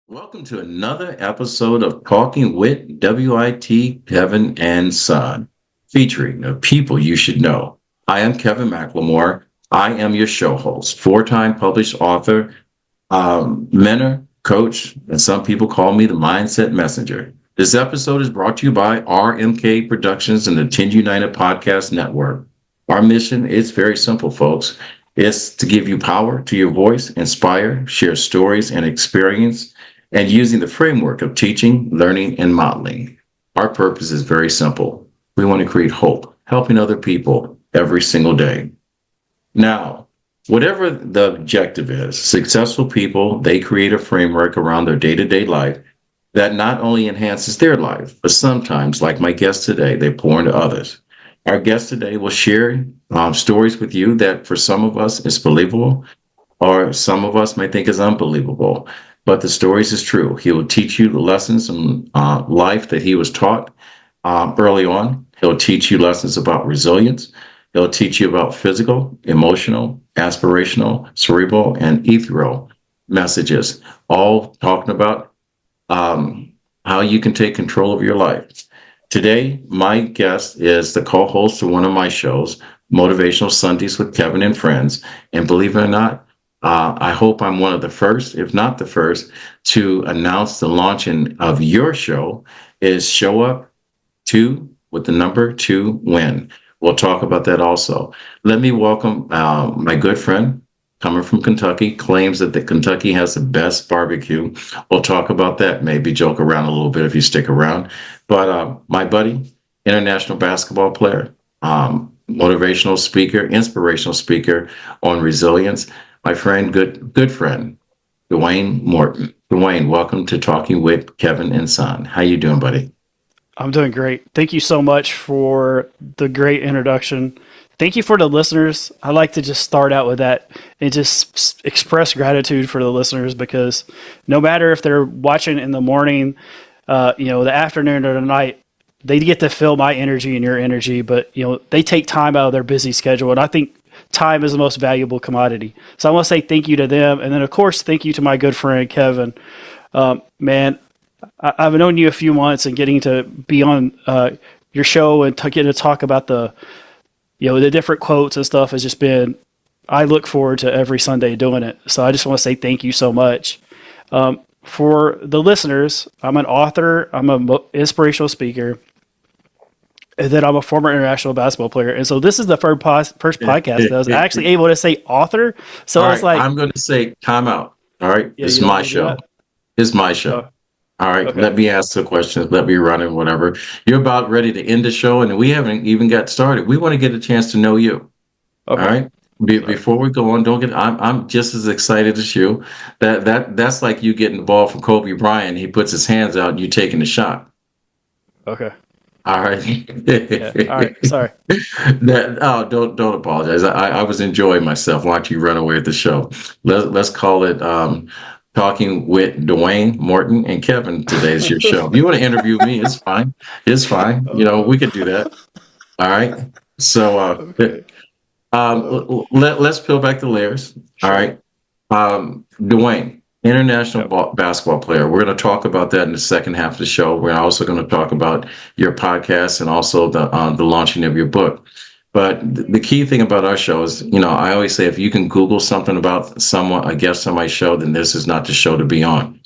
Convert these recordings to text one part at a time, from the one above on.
Welcome to another episode of Talking with WIT Kevin and Son, featuring the people you should know. I am Kevin McLemore. I am your show host, four-time published author, mentor, coach, and some people call me the Mindset Messenger. This episode is brought to you by RMK Productions and the 10 United Podcast Network. Our mission is very simple, folks. It's to give you power to your voice, inspire, share stories and experience, and using the framework of teaching, learning, and modeling. Our purpose is very simple. We want to create hope, helping other people every single day. Now, whatever the objective is, successful people, they create a framework around their day-to-day life that not only enhances their life, but sometimes, like my guest today, they pour into others. Our guest today will share stories with you that for some of us is believable, or some of us may think is unbelievable. But the stories is true. He will teach you the lessons in life that he was taught early on. He'll teach you lessons about resilience. He'll teach you about physical, emotional, aspirational, cerebral, and ethereal messages, all talking about how you can take control of your life. Today, my guest is the co-host of one of my shows, Motivational Sundays with Kevin and Friends. And believe it or not, I hope I'm one of the first, if not the first, to announce the launching of your show is Show Up 2 with the number 2 win. We'll talk about that also. Let me welcome my good friend coming from Kentucky, claims that Kentucky has the best barbecue. We'll talk about that, maybe joke around a little bit if you stick around. But my buddy, international basketball player, motivational speaker, inspirational speaker on resilience, my friend, good friend, Dwayne Morton. Dwayne, welcome to Talking with Kevin and Son. How you doing, buddy? I'm doing great. Thank you so much for the great introduction. Thank you for the listeners. I like to just start out with that and just express gratitude for the listeners, because no matter if they're watching in the morning, the afternoon or the night, they get to feel my energy and your energy, but they take time out of their busy schedule. And I think time is the most valuable commodity. So I want to say thank you to them. And then, of course, thank you to my good friend, Kevin. Man, I've known you a few months, and getting to be on your show and get to talk about the different quotes and stuff has just been, I look forward to every Sunday doing it. So I just want to say thank you so much. For the listeners, I'm an author, I'm an inspirational speaker, and then I'm a former international basketball player. And so this is the first podcast that I was actually able to say author. So All I was right, like, I'm going to say time out. All right, yeah, this is you don't my want to do show. that? This is my show. All right, Okay. let me ask the questions. Let me run it, whatever. You're about ready to end the show, and we haven't even got started. We want to get a chance to know you. Okay. All right. Before we go on, don't get. I'm just as excited as you. That's like you getting the ball from Kobe Bryant. He puts his hands out, and you taking the shot. Okay. All right. Yeah. All right. Sorry. Don't apologize. I was enjoying myself watching you run away with the show. Let's call it Talking with Dwayne Morton and Kevin. Today's your show. If you want to interview me, it's fine. It's fine. We could do that. All right. So Okay. let's peel back the layers. All Sure. right. Dwayne, international Yep. basketball player. We're going to talk about that in the second half of the show. We're also going to talk about your podcast and also the launching of your book. But the key thing about our show is, I always say, if you can Google something about someone, a guest on my show, then this is not the show to be on.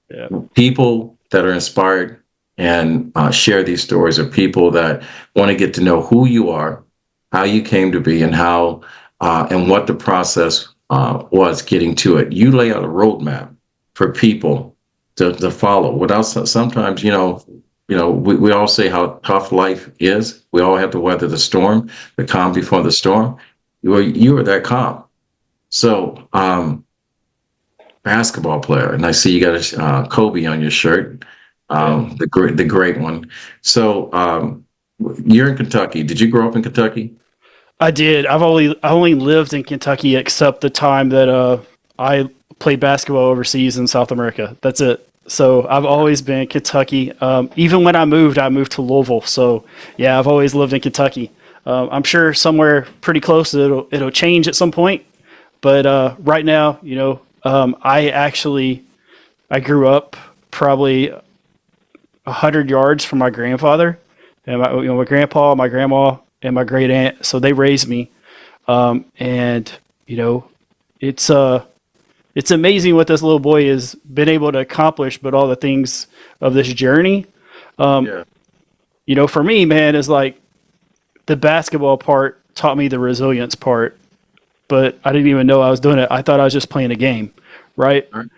Yeah. People that are inspired and share these stories are people that want to get to know who you are, how you came to be, and how and what the process was getting to it. You lay out a roadmap for people to follow. Without sometimes, we all say how tough life is. We all have to weather the storm, the calm before the storm. You are that calm. So, basketball player, and I see you got a Kobe on your shirt, the great one. So, you're in Kentucky. Did you grow up in Kentucky? I did. I only lived in Kentucky except the time that I played basketball overseas in South America. That's it. So I've always been in Kentucky. Even when I moved to Louisville. So yeah, I've always lived in Kentucky. I'm sure somewhere pretty close it'll change at some point. But right now, I actually I grew up probably 100 yards from my grandfather and my grandpa, my grandma, and my great aunt. So they raised me, and you know, it's it's amazing what this little boy has been able to accomplish, but all the things of this journey. Yeah. For me, man, is like the basketball part taught me the resilience part, but I didn't even know I was doing it. I thought I was just playing a game, right? All right.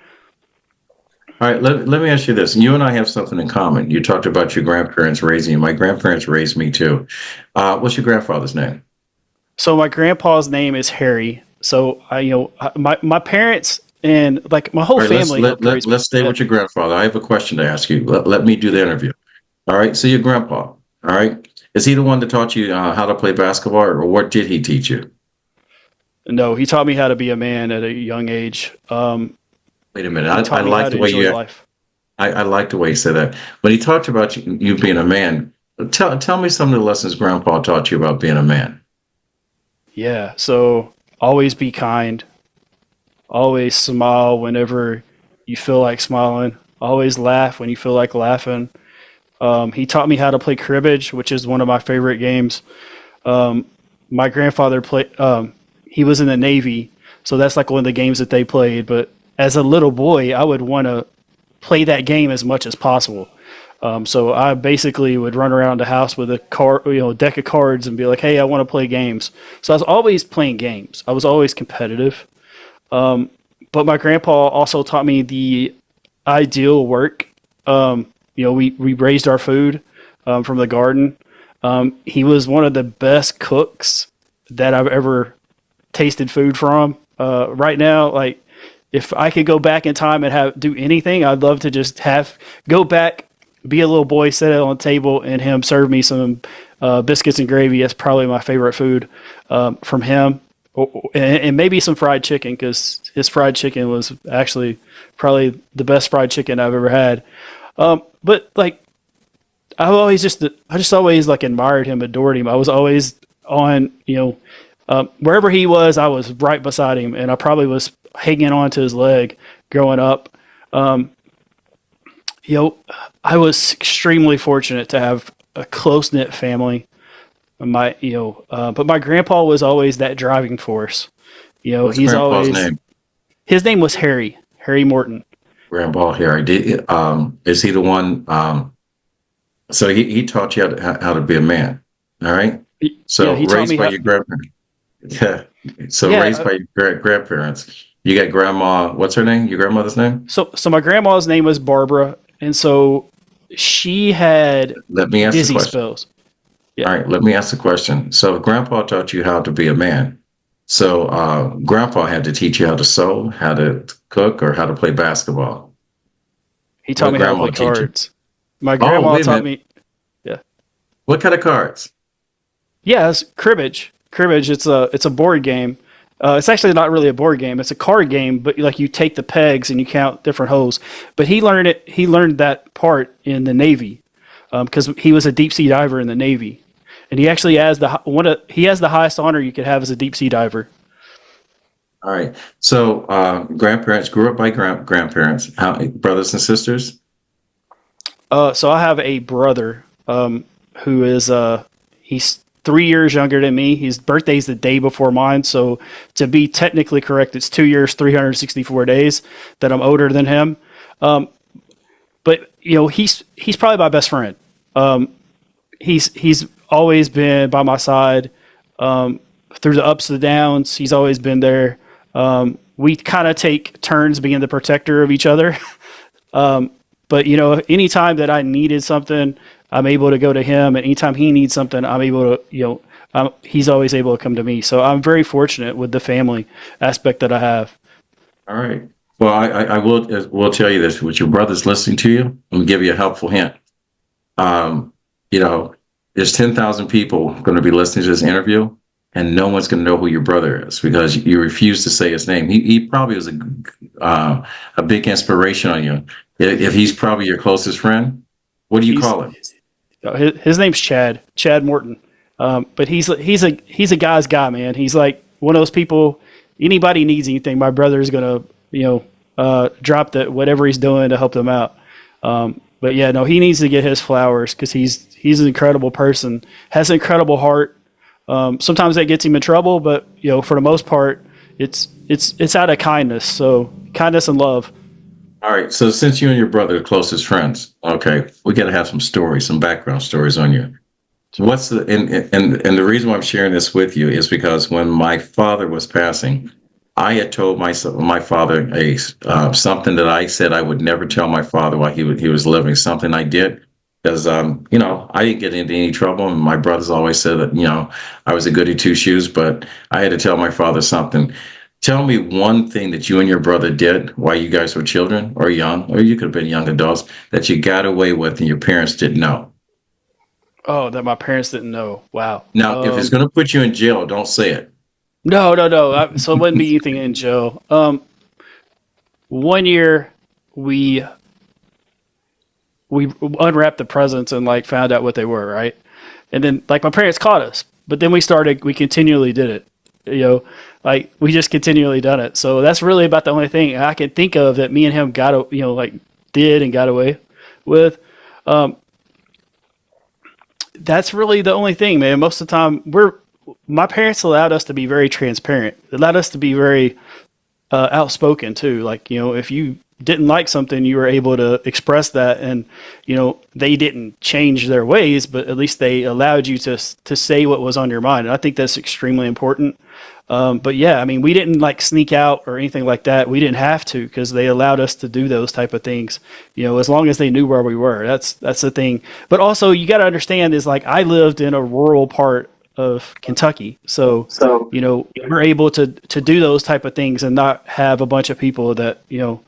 All right. Let me ask you this. You and I have something in common. You talked about your grandparents raising you. My grandparents raised me too. What's your grandfather's name? So my grandpa's name is Harry. So my parents and like my whole All right. family helped raise me. Let's stay Yeah. with your grandfather. I have a question to ask you. Let me do the interview. All right. So your grandpa. All right. Is he the one that taught you how to play basketball, or what did he teach you? No, he taught me how to be a man at a young age. Wait a minute. He I taught me how like to the way enjoy you. life. I like the way you said that. When he talked about you being a man, tell me some of the lessons Grandpa taught you about being a man. Yeah. So always be kind. Always smile whenever you feel like smiling. Always laugh when you feel like laughing. He taught me how to play cribbage, which is one of my favorite games. My grandfather played. He was in the Navy, so that's like one of the games that they played. But as a little boy, I would want to play that game as much as possible. So I basically would run around the house with a deck of cards and be like, "Hey, I want to play games." So I was always playing games. I was always competitive. But my grandpa also taught me the ideal work. We raised our food from the garden. He was one of the best cooks that I've ever tasted food from. Right now, like if I could go back in time and do anything, I'd love to just go back, be a little boy, sit on the table, and him serve me some biscuits and gravy. That's probably my favorite food from him, and maybe some fried chicken because his fried chicken was actually probably the best fried chicken I've ever had. But like I just always like admired him, adored him. I was always on, wherever he was, I was right beside him, and I probably was hanging on to his leg growing up. I was extremely fortunate to have a close knit family. But my grandpa was always that driving force. What's He's Grandpa's always name? his name was Harry Morton. Grandpa here. Is he the one? So he taught you how to be a man. All right. Yeah, So he taught raised me by how. your grandparents. Yeah. So Yeah, raised by your grandparents. You got grandma. What's her name? Your grandmother's name? so my grandma's name was Barbara, and so she had Let me ask the dizzy question. spells. Yeah, All right. Let me ask the question. So Grandpa taught you how to be a man. So Grandpa had to teach you how to sew, how to cook, or how to play basketball. he taught What me how to grandma play teach you? cards. My Oh, grandma wait a taught minute. me. Yeah, What kind of cards? yeah, it's cribbage. Cribbage. It's a board game. It's actually not really a board game. It's a card game, but like you take the pegs and you count different holes. But he learned it. He learned that part in the Navy because he was a deep sea diver in the Navy, and he actually has he has the highest honor you could have as a deep sea diver. All right. So grandparents grew up by grandparents. How brothers and sisters? So I have a brother who is he's 3 years younger than me. His birthday's the day before mine, so to be technically correct, it's 2 years, 364 days that I'm older than him. But he's probably my best friend. He's always been by my side through the ups and the downs. He's always been there. We kind of take turns being the protector of each other. But anytime that I needed something, I'm able to go to him, and anytime he needs something, I'm able to, he's always able to come to me. So I'm very fortunate with the family aspect that I have. All right. Well, I will tell you this. With your brother's listening to you, I'm gonna give you a helpful hint. Um, you know, there's 10,000 people going to be listening to this interview, and no one's going to know who your brother is because you refuse to say his name. He probably was a big inspiration on you. If he's probably your closest friend, what do you He's call him? his name's Chad Morton. But he's a guy's guy, man. He's like one of those people. Anybody needs anything, my brother's gonna drop whatever he's doing to help them out. But yeah, no, he needs to get his flowers because he's an incredible person, has an incredible heart. Sometimes that gets him in trouble, but for the most part, it's out of kindness. So kindness and love. All right. So since you and your brother are closest friends, okay, we got to have some stories, some background stories on you. So what's the and the reason why I'm sharing this with you is because when my father was passing, I had told my father something that I said I would never tell my father while he was living. Something I did because I didn't get into any trouble, and my brothers always said that I was a goody two shoes, but I had to tell my father something. Tell me one thing that you and your brother did while you guys were children or young, or you could have been young adults, that you got away with and your parents didn't know. Oh, that my parents didn't know. Wow. Now, if it's going to put you in jail, don't say it. No, no, no. So it wouldn't be anything in jail. One year we unwrapped the presents and found out what they were, right? And then my parents caught us, but then we continually did it. We just continually done it. So that's really about the only thing I can think of that me and him did and got away with. That's really the only thing, man. Most of the time my parents allowed us to be very transparent. They allowed us to be very outspoken too. If you didn't like something, you were able to express that, and they didn't change their ways, but at least they allowed you to say what was on your mind. And I think that's extremely important. But yeah, I mean, we didn't sneak out or anything like that. We didn't have to because they allowed us to do those type of things, as long as they knew where we were. That's the thing. But also you got to understand is I lived in a rural part of Kentucky. So we're able to do those type of things and not have a bunch of people that, we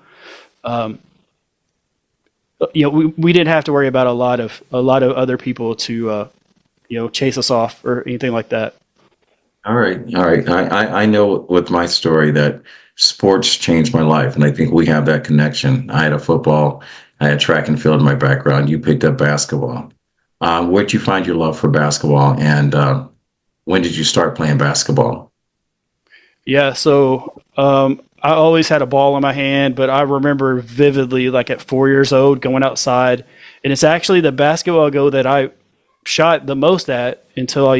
didn't have to worry about a lot of other people to, chase us off or anything like that. All right. All right. I know with my story that sports changed my life, and I think we have that connection. I had track and field in my background. You picked up basketball. Where'd you find your love for basketball, and when did you start playing basketball? Yeah, so I always had a ball in my hand, but I remember vividly, at 4 years old, going outside, and it's actually the basketball goal that I shot the most at until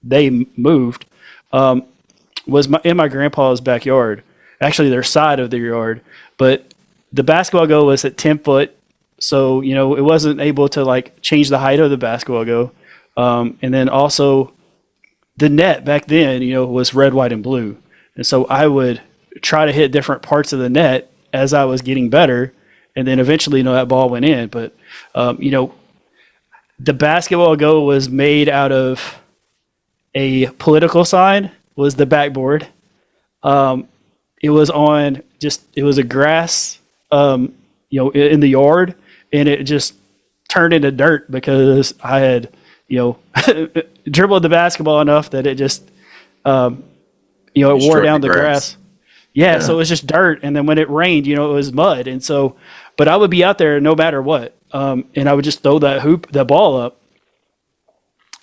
they moved, was in my grandpa's backyard, actually their side of the yard. But the basketball goal was at 10 foot, so it wasn't able to change the height of the basketball goal. And then also the net back then, was red, white, and blue, and so I would try to hit different parts of the net as I was getting better, and then eventually that ball went in. But the basketball goal was made out of a political sign, was the backboard. It was a grass, in the yard, and it just turned into dirt because I had, dribbled the basketball enough that it just, it wore down the grass. Yeah, so it was just dirt, and then when it rained, it was mud, and so, but I would be out there no matter what, and I would just throw that ball up.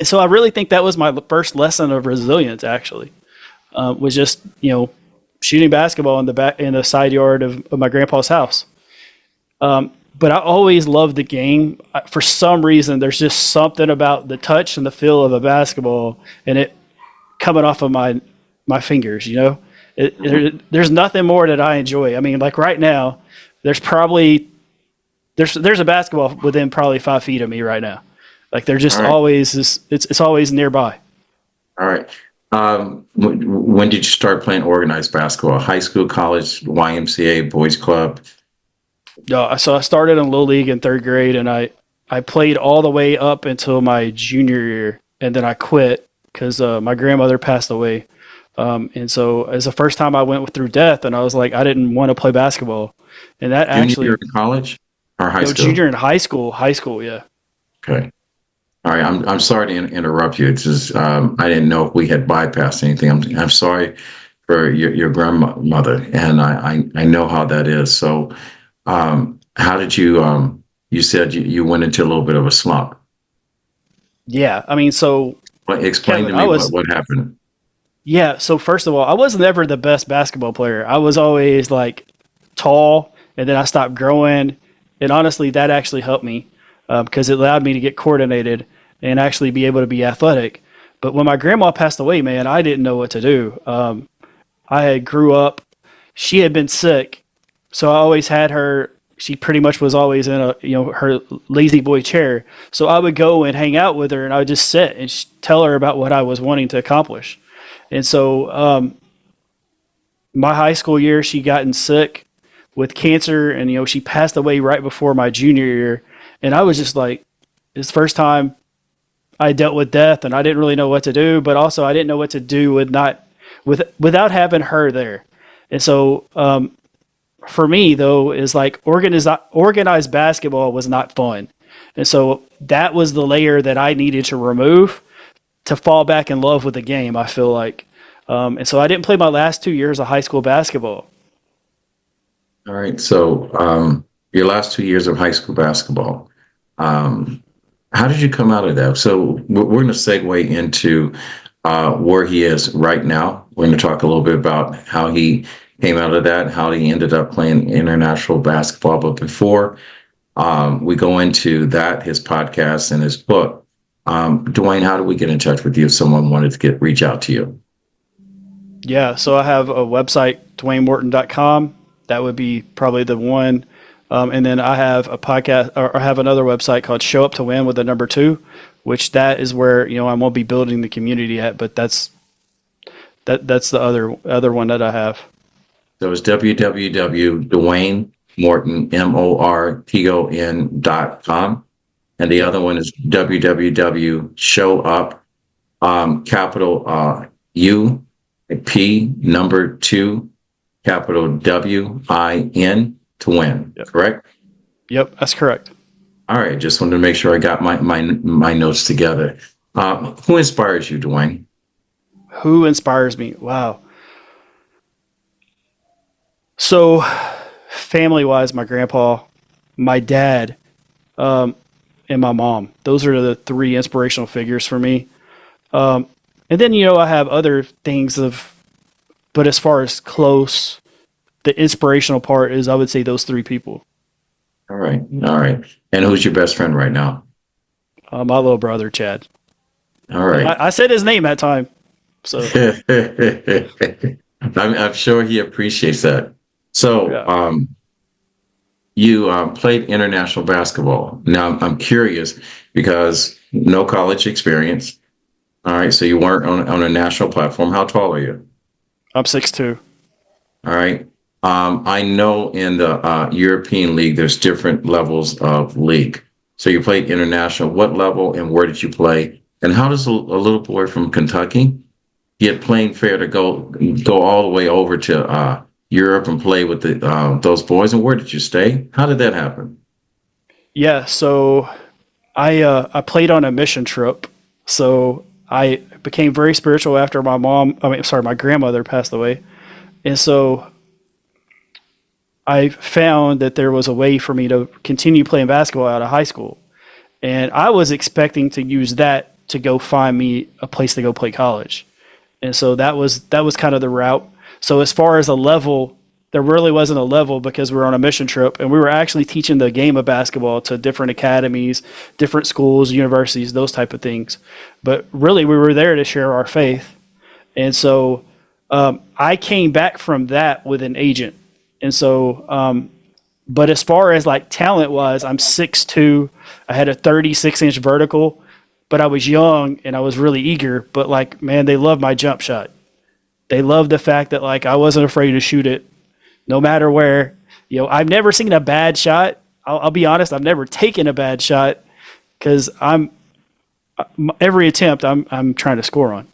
So I really think that was my first lesson of resilience. Actually, was just shooting basketball in the side yard of my grandpa's house. But I always loved the game. For some reason, there's just something about the touch and the feel of a basketball and it coming off of my fingers. There's nothing more that I enjoy. I mean, right now, there's a basketball within probably 5 feet of me right now. They're just always, it's always nearby. All right. When did you start playing organized basketball? High school, college, YMCA, boys club? No, so I started in Little League in third grade, and I played all the way up until my junior year, and then I quit because my grandmother passed away. And so it's the first time I went through death, and I was like, I didn't want to play basketball. And that junior in college or high school? Junior in high school, yeah. Okay. All right, I'm sorry to interrupt you. It's just I didn't know if we had bypassed anything. I'm sorry for your grandmother, and I know how that is. So, how did you? You said you went into a little bit of a slump. Yeah, I mean, so explain Kevin, to me what happened. Yeah, so first of all, I was never the best basketball player. I was always tall, and then I stopped growing. And honestly, that actually helped me because it allowed me to get coordinated and actually be able to be athletic. But when my grandma passed away, man, I didn't know what to do. I had grew up, she had been sick, so I always had her. She pretty much was always in her lazy boy chair. So I would go and hang out with her, and I would just sit and tell her about what I was wanting to accomplish. And so my high school year, she gotten sick with cancer, and she passed away right before my junior year. And I was just like, it's the first time I dealt with death, and I didn't really know what to do, but also I didn't know what to do without having her there. And so for me, though, is like organized basketball was not fun. And so that was the layer that I needed to remove to fall back in love with the game, I feel like. And so I didn't play my last 2 years of high school basketball. All right. So your last 2 years of high school basketball, how did you come out of that? So we're going to segue into where he is right now. We're going to talk a little bit about how he came out of that, how he ended up playing international basketball. But before we go into that, his podcast and his book, Dwayne, how do we get in touch with you if someone wanted to reach out to you? Yeah, so I have a website, DwayneMorton.com. That would be probably the one. And then I have a podcast, or I have another website called Show Up to Win with the number 2, which that is where I won't be building the community at, but that's the other one that I have. So it's www.DwayneMorton.com, and the other one is www.showup, capital UP number 2, capital WIN to win. Yep. Correct? Yep, that's correct. All right, just wanted to make sure I got my notes together. Who inspires you, Dwayne? Who inspires me? Wow. So, family-wise, my grandpa, my dad, and my mom. Those are the 3 inspirational figures for me. And then, I have other things but as far as close, the inspirational part is, I would say, those 3 people. All right. And who's your best friend right now? My little brother, Chad. All right. I said his name that time. So I'm sure he appreciates that. So yeah. You played international basketball. Now I'm curious because no college experience. All right. So you weren't on a national platform. How tall are you? I'm 6'2". All right. I know in the European League, there's different levels of league. So you played international. What level and where did you play? And how does a little boy from Kentucky get playing fair to go all the way over to Europe and play with those boys? And where did you stay? How did that happen? Yeah, so I played on a mission trip. So I became very spiritual after my grandmother passed away. And so I found that there was a way for me to continue playing basketball out of high school. And I was expecting to use that to go find me a place to go play college. And so that was kind of the route. So as far as a level, there really wasn't a level because we were on a mission trip and we were actually teaching the game of basketball to different academies, different schools, universities, those type of things. But really we were there to share our faith. And so I came back from that with an agent. And so, but as far as like talent wise, I'm 6'2". I had a 36-inch vertical, but I was young and I was really eager. But like, man, they loved my jump shot. They loved the fact that like I wasn't afraid to shoot it, no matter where. I've never seen a bad shot. I'll be honest, I've never taken a bad shot because every attempt I'm trying to score on.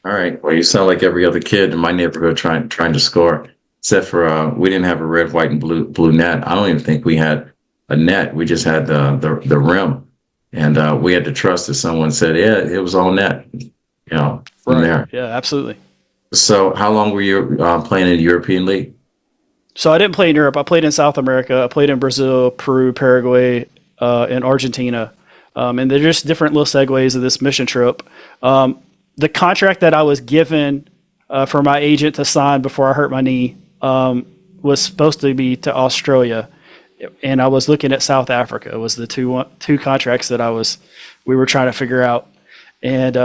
All right. Well, you sound like every other kid in my neighborhood trying to score. Except for we didn't have a red, white, and blue net. I don't even think we had a net. We just had the rim, and we had to trust that someone said, "Yeah, it was all net." From right. there. Yeah, absolutely. So, how long were you playing in the European League? So I didn't play in Europe. I played in South America. I played in Brazil, Peru, Paraguay, and Argentina. And they're just different little segues of this mission trip. The contract that I was given for my agent to sign before I hurt my knee was supposed to be to Australia, and I was looking at South Africa. It was the two contracts that we were trying to figure out. And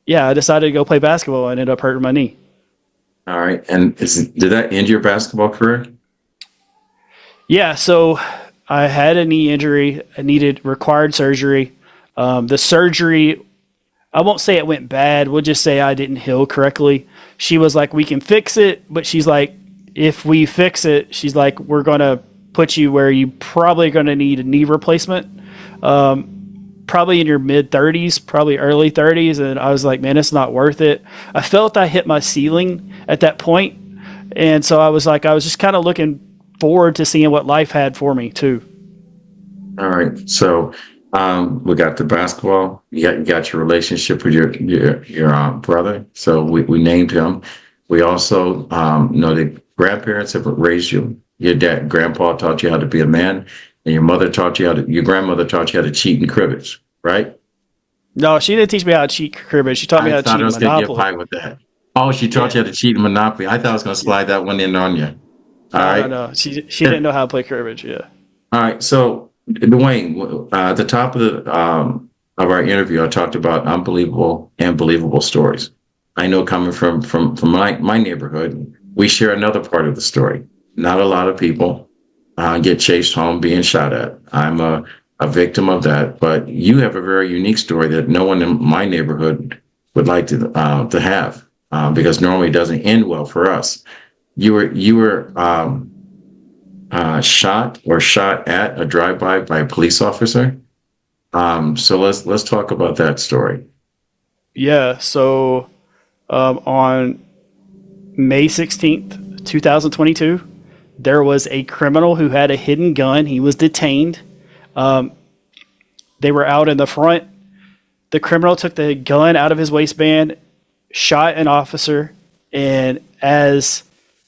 yeah, I decided to go play basketball and ended up hurting my knee. All right. And did that end your basketball career? Yeah, so I had a knee injury. I required surgery. The surgery, I won't say it went bad. We'll just say I didn't heal correctly. She was like, we can fix it, but she's like, if we fix it, she's like, we're going to put you where you probably going to need a knee replacement. Probably in your mid 30s, probably early 30s. And I was like, man, it's not worth it. I felt I hit my ceiling at that point. And so I was just kind of looking forward to seeing what life had for me too. All right. So we got the basketball. You got your relationship with your brother. So we named him. We also know that grandparents have raised you. Your grandpa taught you how to be a man, and your grandmother taught you how to cheat in cribbage, right? No, she didn't teach me how to cheat cribbage. She taught me how to cheat in Monopoly. I thought I was going to get pie with that. Oh, she taught you how to cheat in Monopoly. I thought I was going to slide that one in on you. No. She didn't know how to play cribbage. Yeah. All right. So, Dwayne, at the top of our interview, I talked about unbelievable and believable stories. I know coming from my neighborhood, we share another part of the story. Not a lot of people get chased home being shot at. I'm a victim of that, but you have a very unique story that no one in my neighborhood would like to have because normally it doesn't end well for us. You were shot at a drive-by by a police officer. So let's talk about that story. Yeah. So on May 16th, 2022, there was a criminal who had a hidden gun. He was detained. They were out in the front. The criminal took the gun out of his waistband, shot an officer, and as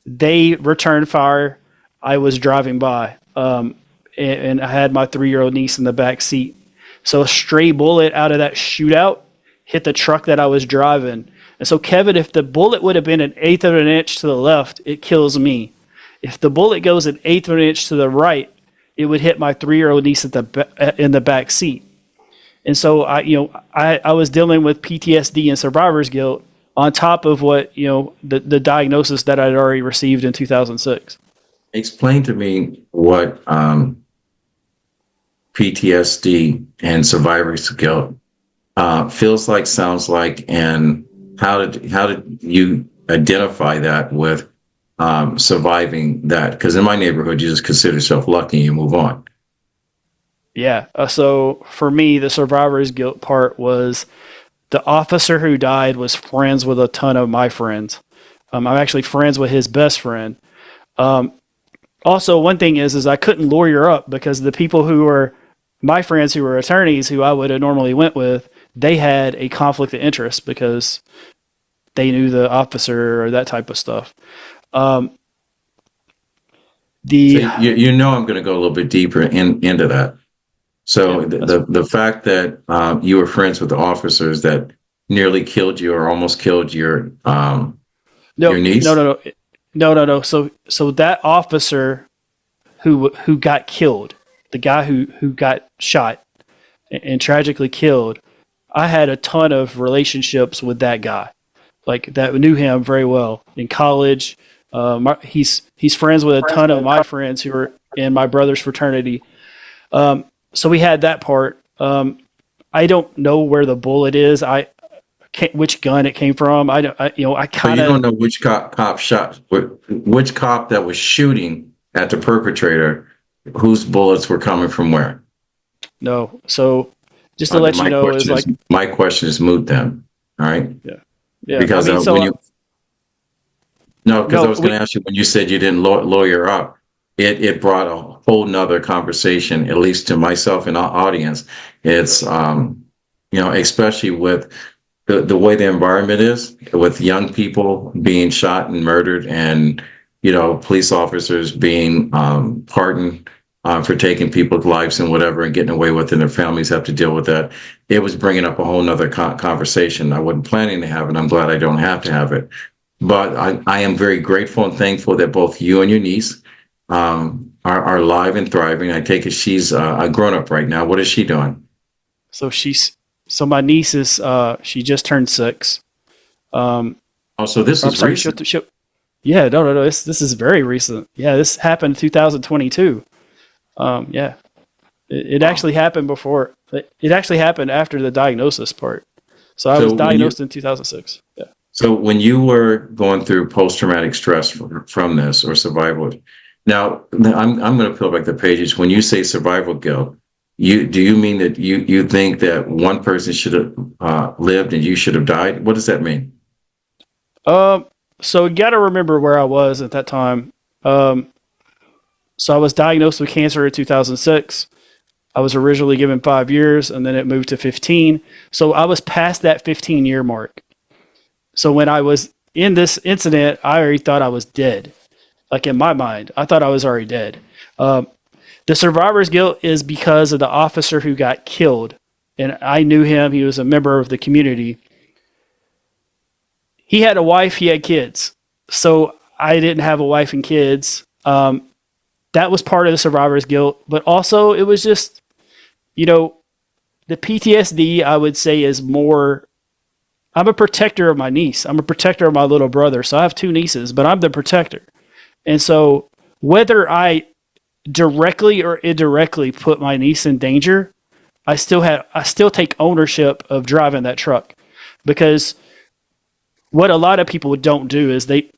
they returned fire, I was driving by, and I had my 3-year-old niece in the back seat. So a stray bullet out of that shootout hit the truck that I was driving. And so, Kevin, if the bullet would have been an eighth of an inch to the left, it kills me. If the bullet goes an eighth of an inch to the right, it would hit my 3-year-old niece in the back seat. And so I was dealing with PTSD and survivor's guilt on top of what, the diagnosis that I'd already received in 2006. Explain to me what PTSD and survivor's guilt feels like, sounds like, and how did you identify that with surviving that? Because in my neighborhood, you just consider yourself lucky and you move on. Yeah. So for me, the survivor's guilt part was the officer who died was friends with a ton of my friends. I'm actually friends with his best friend. Also, one thing is I couldn't lawyer up because the people who were my friends who were attorneys who I would have normally went with, they had a conflict of interest because they knew the officer or that type of stuff. So I'm going to go a little bit deeper into that. So yeah, the fact that you were friends with the officers that nearly killed you or almost killed your niece? No. So that officer who got killed, the guy who got shot and tragically killed, I had a ton of relationships with that guy, like that knew him very well in college. He's friends with a ton of my friends who were in my brother's fraternity. So we had that part. I don't know where the bullet is. Which gun it came from. I kind of. So you don't know which cop shot, which cop that was shooting at the perpetrator, whose bullets were coming from where? No. So just to let you know, is like my question is moot then. All right. Yeah. Because I was going to ask you when you said you didn't lawyer up. It brought a whole nother conversation, at least to myself and our audience. It's especially with the way the environment is, with young people being shot and murdered, and police officers being pardoned for taking people's lives and whatever and getting away with it, and their families have to deal with that. It was bringing up a whole nother conversation I wasn't planning to have, and I'm glad I don't have to have it. but I am very grateful and thankful that both you and your niece are alive and thriving. I take it she's a grown up right now. What is she doing? So my niece is, she just turned 6. Oh, so this I'm is sorry, recent. yeah, no. This is very recent. Yeah, this happened in 2022. Yeah, it Wow. actually happened before. It actually happened after the diagnosis part. So I was So when you diagnosed in 2006. Yeah. so when you were going through post traumatic stress from this or survival, now I'm going to peel back the pages. When you say survival guilt, do you mean that you think that one person should have lived and you should have died? What does that mean? Um. So you got to remember where I was at that time. Um. So I was diagnosed with cancer in 2006. I was originally given 5 years, and then it moved to 15. So I was past that 15-year mark. So when I was in this incident, I already thought I was dead. Like in my mind, I thought I was already dead. Um, the survivor's guilt is because of the officer who got killed, and I knew him. He was a member of the community. He had a wife. He had kids. So I didn't have a wife and kids. That was part of the survivor's guilt, but also it was just, you know, the PTSD, I would say, is more. I'm a protector of my niece. I'm a protector of my little brother. So I have 2 nieces, but I'm the protector. And so whether I directly or indirectly put my niece in danger, I still take ownership of driving that truck, because what a lot of people don't do is they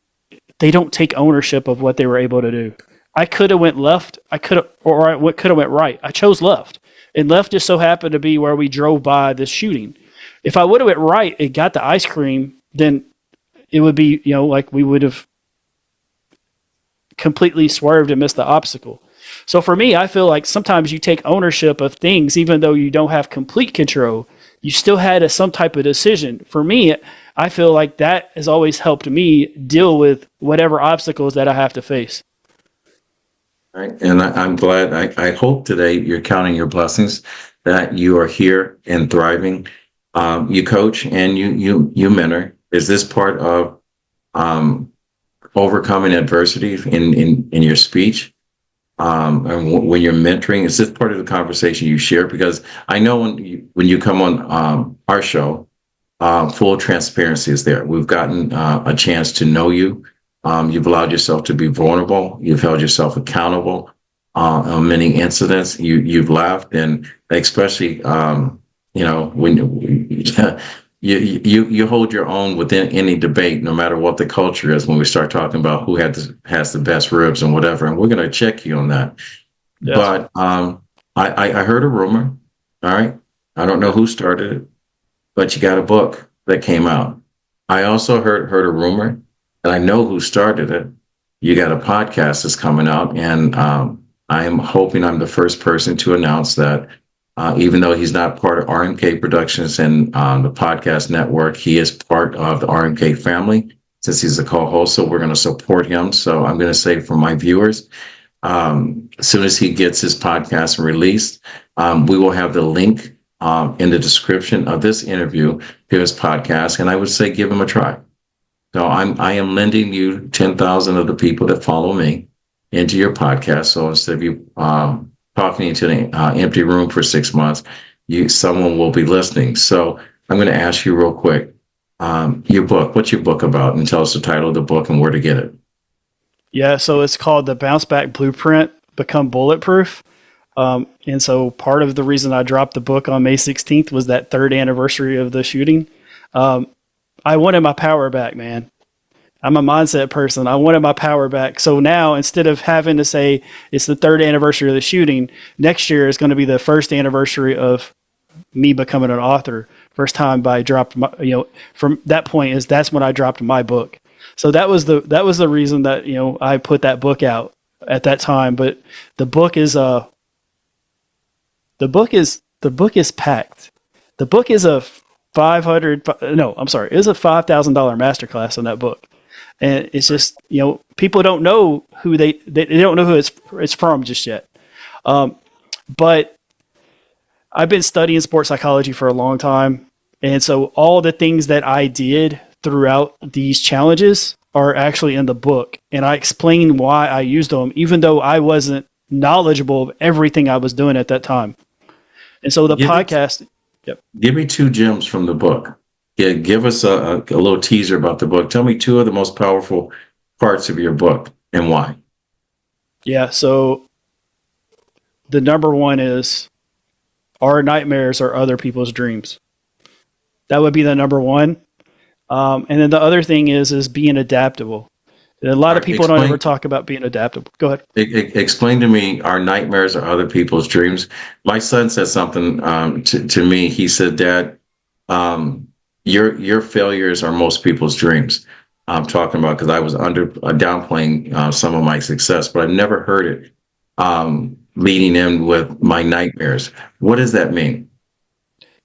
don't take ownership of what they were able to do. I could have went left. I could have, or I could have went right. I chose left, and left just so happened to be where we drove by this shooting. If I would have went right and got the ice cream, then it would be, like we would have completely swerved and missed the obstacle. So for me, I feel like sometimes you take ownership of things, even though you don't have complete control. You still had some type of decision. For me, I feel like that has always helped me deal with whatever obstacles that I have to face. Right. And I'm glad. I hope today you're counting your blessings that you are here and thriving. You coach and you mentor. Is this part of overcoming adversity in your speech? And when you're mentoring, is this part of the conversation you share? Because I know when you come on our show, full transparency is there. We've gotten a chance to know you. You've allowed yourself to be vulnerable. You've held yourself accountable on many incidents. You've laughed, and especially when you hold your own within any debate, no matter what the culture is. When we start talking about who has the best ribs and whatever, and we're going to check you on that. Yes. But I heard a rumor. All right, I don't know who started it, but you got a book that came out. I also heard a rumor, and I know who started it. You got a podcast that's coming out, and I am hoping I'm the first person to announce that. Even though he's not part of RMK Productions and the podcast network, he is part of the RMK family since he's a co-host. So we're going to support him. So I'm going to say for my viewers, as soon as he gets his podcast released, we will have the link in the description of this interview to his podcast. And I would say give him a try. So I am lending you 10,000 of the people that follow me into your podcast. So instead of you talking into an empty room for 6 months, someone will be listening. So I'm going to ask you real quick, your book, what's your book about? And tell us the title of the book and where to get it. Yeah, so it's called the Bounceback Blueprint, Become Bulletproof. And so part of the reason I dropped the book on May 16th was that 3rd anniversary of the shooting. I wanted my power back, man. I'm a mindset person. I wanted my power back. So now, instead of having to say it's the 3rd anniversary of the shooting, next year is going to be the 1st anniversary of me becoming an author. First time I dropped my, from that point that's when I dropped my book. So that was the reason that, I put that book out at that time. But the book is packed. The book is a is a $5,000 masterclass on that book. And it's just, people don't know who they don't know who it's from just yet. But I've been studying sports psychology for a long time. And so all the things that I did throughout these challenges are actually in the book. And I explain why I used them, even though I wasn't knowledgeable of everything I was doing at that time. And so the podcast. Yep. Give me 2 gems from the book. Yeah, give us a little teaser about the book. Tell me 2 of the most powerful parts of your book and why. Yeah. So the number one is our nightmares are other people's dreams. That would be the number one. And then the other thing is being adaptable. A lot of people don't ever talk about being adaptable. Go ahead. Explain to me, our nightmares are other people's dreams. My son said something to me. He said, Dad, your failures are most people's dreams. I'm talking about, because I was downplaying some of my success, but I never heard it leading in with my nightmares. What does that mean?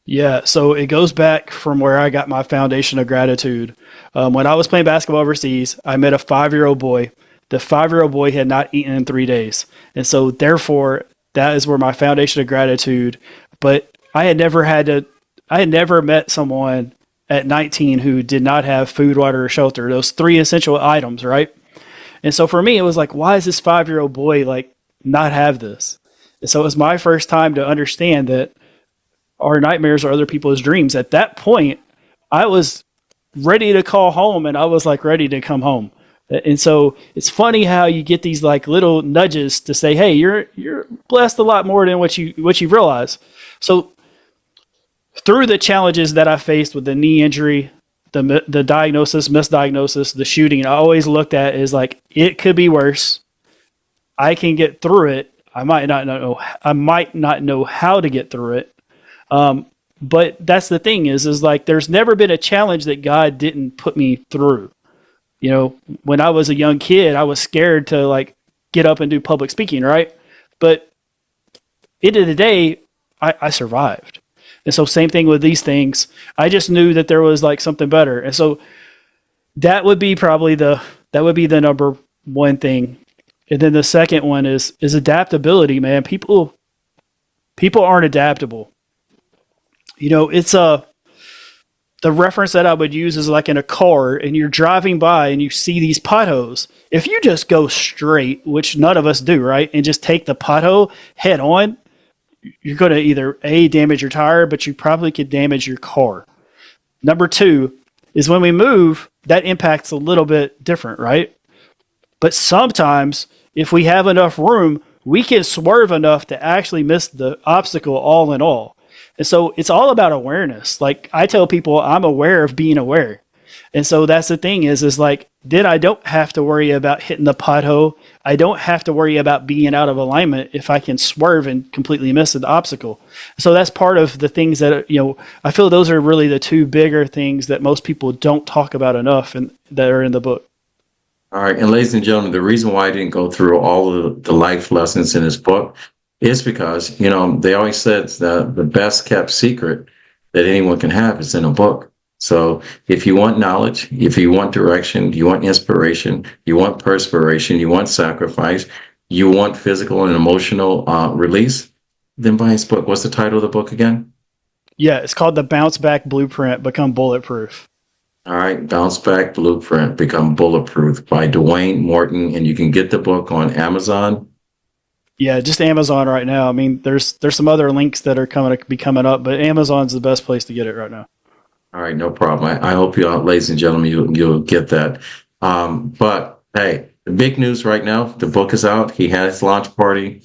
Yeah, so it goes back from where I got my foundation of gratitude. When I was playing basketball overseas, I met a 5-year-old boy. The 5-year-old boy had not eaten in 3 days. And so therefore, that is where my foundation of gratitude. But I had never met someone at 19 who did not have food, water, or shelter, those 3 essential items, right? And so for me, it was like, why is this 5-year-old boy like not have this? And so it was my first time to understand that our nightmares are other people's dreams. At that point, I was ready to call home, and I was like ready to come home. And so it's funny how you get these like little nudges to say, hey, you're blessed a lot more than what you realize. So through the challenges that I faced with the knee injury, the diagnosis, misdiagnosis, the shooting, I always looked at it as like, it could be worse. I can get through it. I might not know how to get through it. But that's the thing is like, there's never been a challenge that God didn't put me through. You know, when I was a young kid, I was scared to like get up and do public speaking, right? But end of the day, I survived. And so same thing with these things. I just knew that there was like something better. And so that would be probably the number one thing. And then the second one is adaptability, man. People aren't adaptable. You know, it's the reference that I would use is like in a car and you're driving by and you see these potholes. If you just go straight, which none of us do, right, and just take the pothole head on, you're going to either damage your tire, but you probably could damage your car. Number 2 is when we move, that impact's a little bit different, right? But sometimes if we have enough room, we can swerve enough to actually miss the obstacle all in all. And so it's all about awareness. Like I tell people, I'm aware of being aware. And so that's the thing is like, then I don't have to worry about hitting the pothole. I don't have to worry about being out of alignment if I can swerve and completely miss the obstacle. So that's part of the things that, you know, I feel those are really the 2 bigger things that most people don't talk about enough and that are in the book. All right. And ladies and gentlemen, the reason why I didn't go through all of the life lessons in this book is because, you know, they always said the best kept secret that anyone can have is in a book. So if you want knowledge, if you want direction, you want inspiration, you want perspiration, you want sacrifice, you want physical and emotional release, then buy this book. What's the title of the book again? Yeah, it's called The Bounceback Blueprint, Become Bulletproof. All right, Bounceback Blueprint, Become Bulletproof by Dwayne Morton. And you can get the book on Amazon. Yeah, just Amazon right now. I mean, there's some other links that are coming up, but Amazon's the best place to get it right now. All right, no problem. I hope you, ladies and gentlemen, you'll get that. But hey, the big news right now: the book is out. He had his launch party.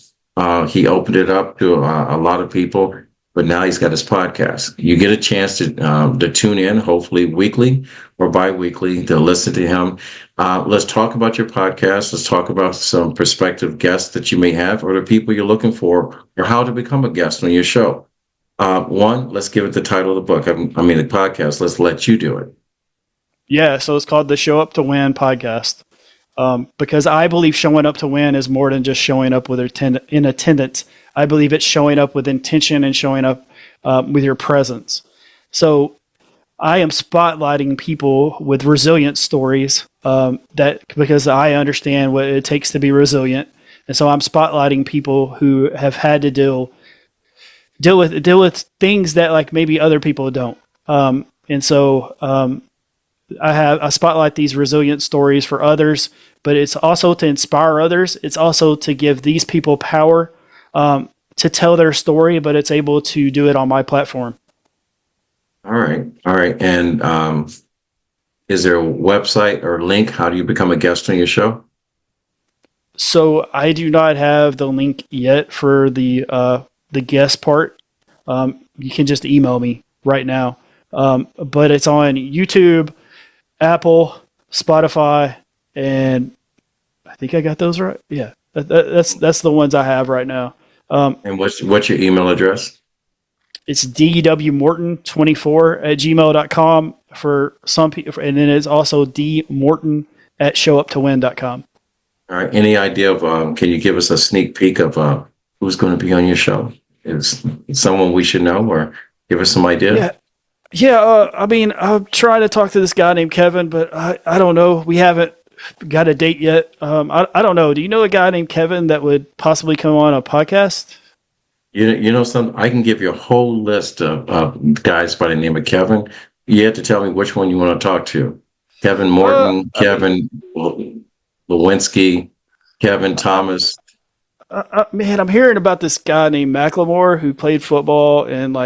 He opened it up to a lot of people, but now he's got his podcast. You get a chance to tune in, hopefully weekly or bi-weekly, to listen to him. Let's talk about your podcast. Let's talk about some prospective guests that you may have, or the people you're looking for, or how to become a guest on your show. One, let's give it the title of the book. I mean, the podcast. Let's let you do it. Yeah, so it's called the Show Up to Win podcast. Because I believe showing up to win is more than just showing up with in attendance. I believe it's showing up with intention and showing up with your presence. So I am spotlighting people with resilient stories because I understand what it takes to be resilient. And so I'm spotlighting people who have had to deal with things that like maybe other people don't. And so I spotlight these resilient stories for others, but it's also to inspire others. It's also to give these people power to tell their story, but it's able to do it on my platform. All right. All right. And is there a website or link? How do you become a guest on your show? So I do not have the link yet for the guest part. You can just email me right now. But it's on YouTube, Apple, Spotify, and I think I got those right. Yeah, that's the ones I have right now. And what's your email address? It's dwmorton24@gmail.com for some people, and then it's also dmorton@showuptowin.com. All right. Any idea of, can you give us a sneak peek of who's going to be on your show? Is it someone we should know, or give us some idea? Yeah. Yeah, I mean, I'm trying to talk to this guy named Kevin, but I don't know. We haven't got a date yet. I don't know. Do you know a guy named Kevin that would possibly come on a podcast? You know something? I can give you a whole list of guys by the name of Kevin. You have to tell me which one you want to talk to. Kevin Morton, Kevin Lewinsky, Kevin Thomas. Man, I'm hearing about this guy named McLemore who played football and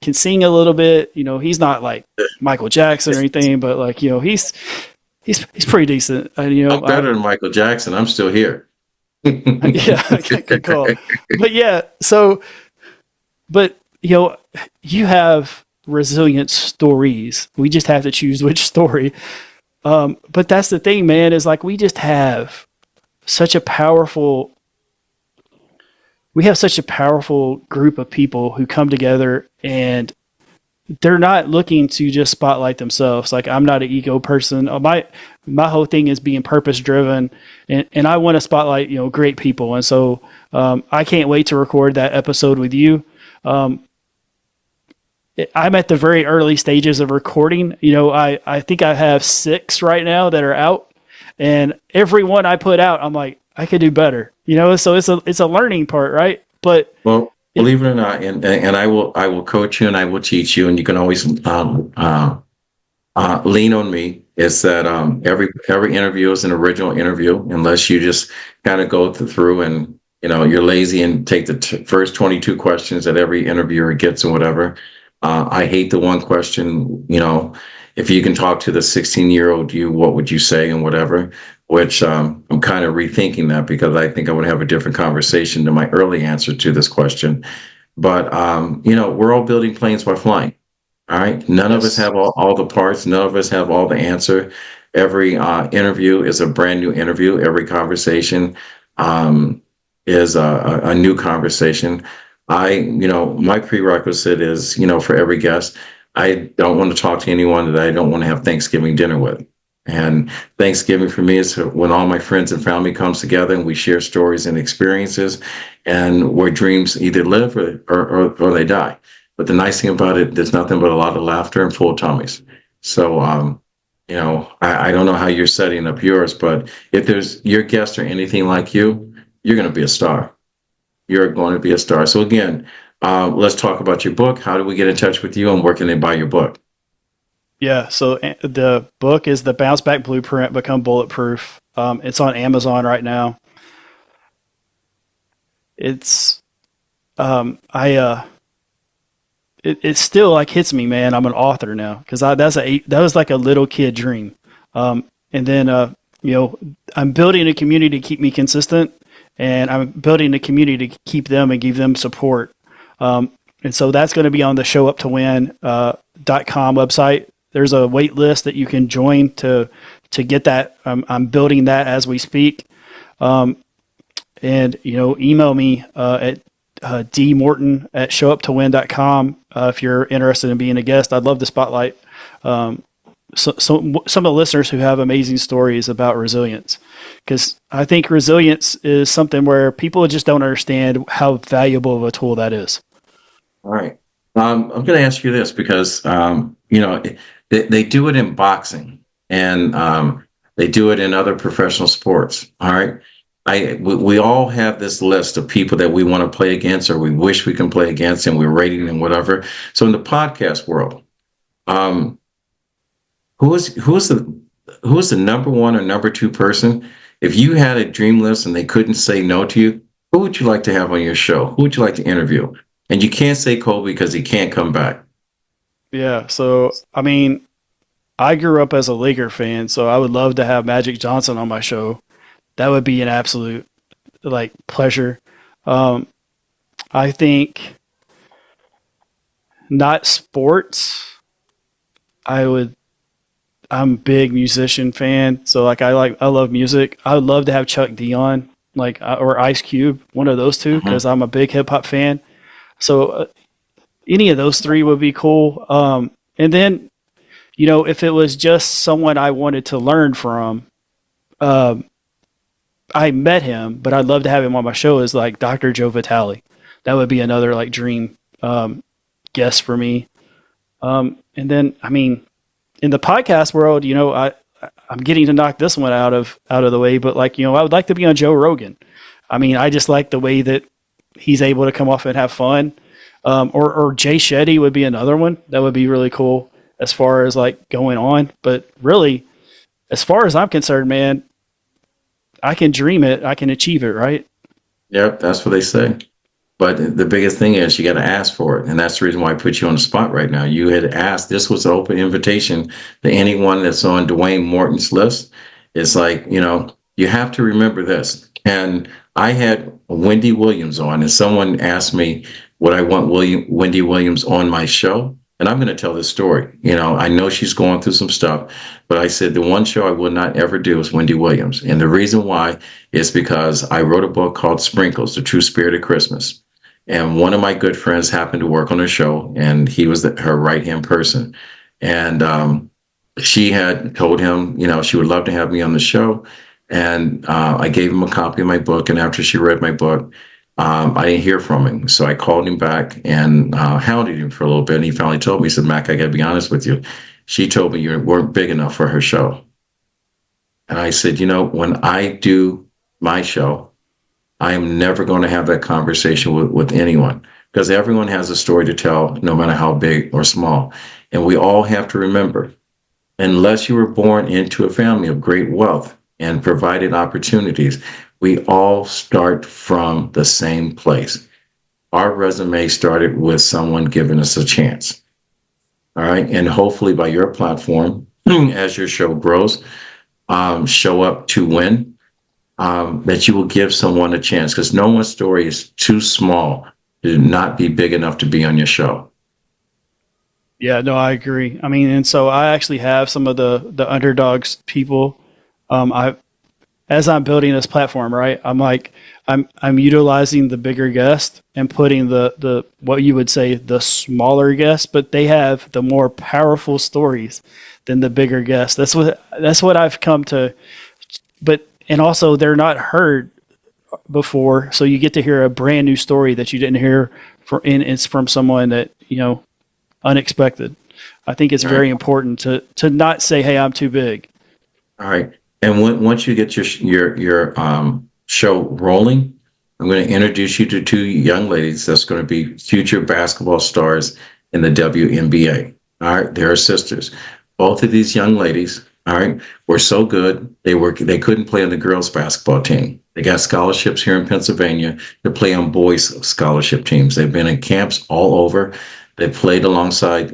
can sing a little bit. He's not like Michael Jackson or anything, but he's pretty decent. I'm better than Michael Jackson. I'm still here. Yeah, good call. But yeah, but you have resilient stories. We just have to choose which story. But that's the thing, man, is we just have such a powerful group of people who come together, and they're not looking to just spotlight themselves. I'm not an ego person. My whole thing is being purpose driven, and I want to spotlight great people. And so I can't wait to record that episode with you. I'm at the very early stages of recording. I think I have 6 right now that are out, and every one I put out, I'm like, I could do better. So it's a learning part, right? But believe it or not, and I will coach you and I will teach you, and you can always lean on me. Is that every interview is an original interview, unless you just kind of go through and you're lazy and take the first 22 questions that every interviewer gets and whatever. I hate the one question, if you can talk to the 16-year-old you, what would you say and whatever, which I'm kind of rethinking that, because I think I would have a different conversation than my early answer to this question. But, we're all building planes by flying. All right. None of us have all the parts. None of us have all the answer. Every interview is a brand new interview. Every conversation is a new conversation. My prerequisite is, for every guest, I don't want to talk to anyone that I don't want to have Thanksgiving dinner with. And Thanksgiving for me is when all my friends and family comes together and we share stories and experiences, and where dreams either live or they die. But the nice thing about it, there's nothing but a lot of laughter and full tummies. So, I don't know how you're setting up yours, but if there's your guest or anything like you, you're going to be a star. You're going to be a star. So again, let's talk about your book. How do we get in touch with you, and where can they buy your book? Yeah, so the book is the Bounceback Blueprint, Become Bulletproof. It's on Amazon right now. It's it still hits me, man. I'm an author now, because that was like a little kid dream. And then I'm building a community to keep me consistent, and I'm building a community to keep them and give them support. And so that's going to be on the showuptowin.com website. There's a wait list that you can join to get that. I'm building that as we speak. And email me at dmorton@showuptowin.com if you're interested in being a guest. I'd love to spotlight some of the listeners who have amazing stories about resilience, because I think resilience is something where people just don't understand how valuable of a tool that is. All right. I'm going to ask you this, because they do it in boxing, and they do it in other professional sports. All right. We all have this list of people that we want to play against, or we wish we can play against, and we're rating them, whatever. So in the podcast world, who was the number one or number two person? If you had a dream list and they couldn't say no to you, who would you like to have on your show? Who would you like to interview? And you can't say Kobe because he can't come back. Yeah. So, I mean, I grew up as a Laker fan, so I would love to have Magic Johnson on my show. That would be an absolute like pleasure. Um, I think not sports. I would. I'm a big musician fan, so I love music. I would love to have Chuck Dion, like or Ice Cube, one of those two, Mhm. because I'm a big hip hop fan. So any of those three would be cool. And then if it was just someone I wanted to learn from, um, I met him, but I'd love to have him on my show is like Dr. Joe Vitale. That would be another like dream guest for me. And then, I mean, in the podcast world, I'm getting to knock this one out of the way, but like, I would like to be on Joe Rogan. I mean, I just like the way that he's able to come off and have fun. Or Jay Shetty would be another one that would be really cool as far as like going on. But really, as far as I'm concerned, man, I can dream it, I can achieve it, right? Yep, that's what they say. But the biggest thing is you got to ask for it. And that's the reason why I put you on the spot right now. You had asked, this was an open invitation to anyone that's on Dwayne Morton's list. It's like, you have to remember this. And I had Wendy Williams on, and someone asked me, would I want Wendy Williams on my show? And I'm going to tell this story. I know she's going through some stuff, but I said the one show I will not ever do is Wendy Williams. And the reason why is because I wrote a book called Sprinkles, The True Spirit of Christmas. And one of my good friends happened to work on her show, and he was her right-hand person. And she had told him, she would love to have me on the show. And I gave him a copy of my book. And after she read my book, I didn't hear from him. So I called him back and hounded him for a little bit. And he finally told me, he said, Mac, I got to be honest with you. She told me you weren't big enough for her show. And I said, when I do my show, I am never going to have that conversation with anyone, because everyone has a story to tell, no matter how big or small. And we all have to remember, unless you were born into a family of great wealth and provided opportunities, we all start from the same place. Our resume started with someone giving us a chance. All right. And hopefully by your platform, as your show grows, show up to win. That you will give someone a chance, because no one's story is too small to not be big enough to be on your show. Yeah, no, I agree. I mean, and so I actually have some of the underdogs people. I As I'm building this platform, right? I'm utilizing the bigger guest and putting the what you would say the smaller guest, but they have the more powerful stories than the bigger guest. That's what I've come to. But and also they're not heard before, so you get to hear a brand new story that you didn't hear and it's from someone that unexpected. I think it's All right. very important to not say, "Hey, I'm too big." All right. And once you get your show rolling, I'm going to introduce you to two young ladies that's going to be future basketball stars in the WNBA. All right. They're sisters. Both of these young ladies, all right, were so good. They couldn't play on the girls' basketball team. They got scholarships here in Pennsylvania to play on boys' scholarship teams. They've been in camps all over. They played alongside,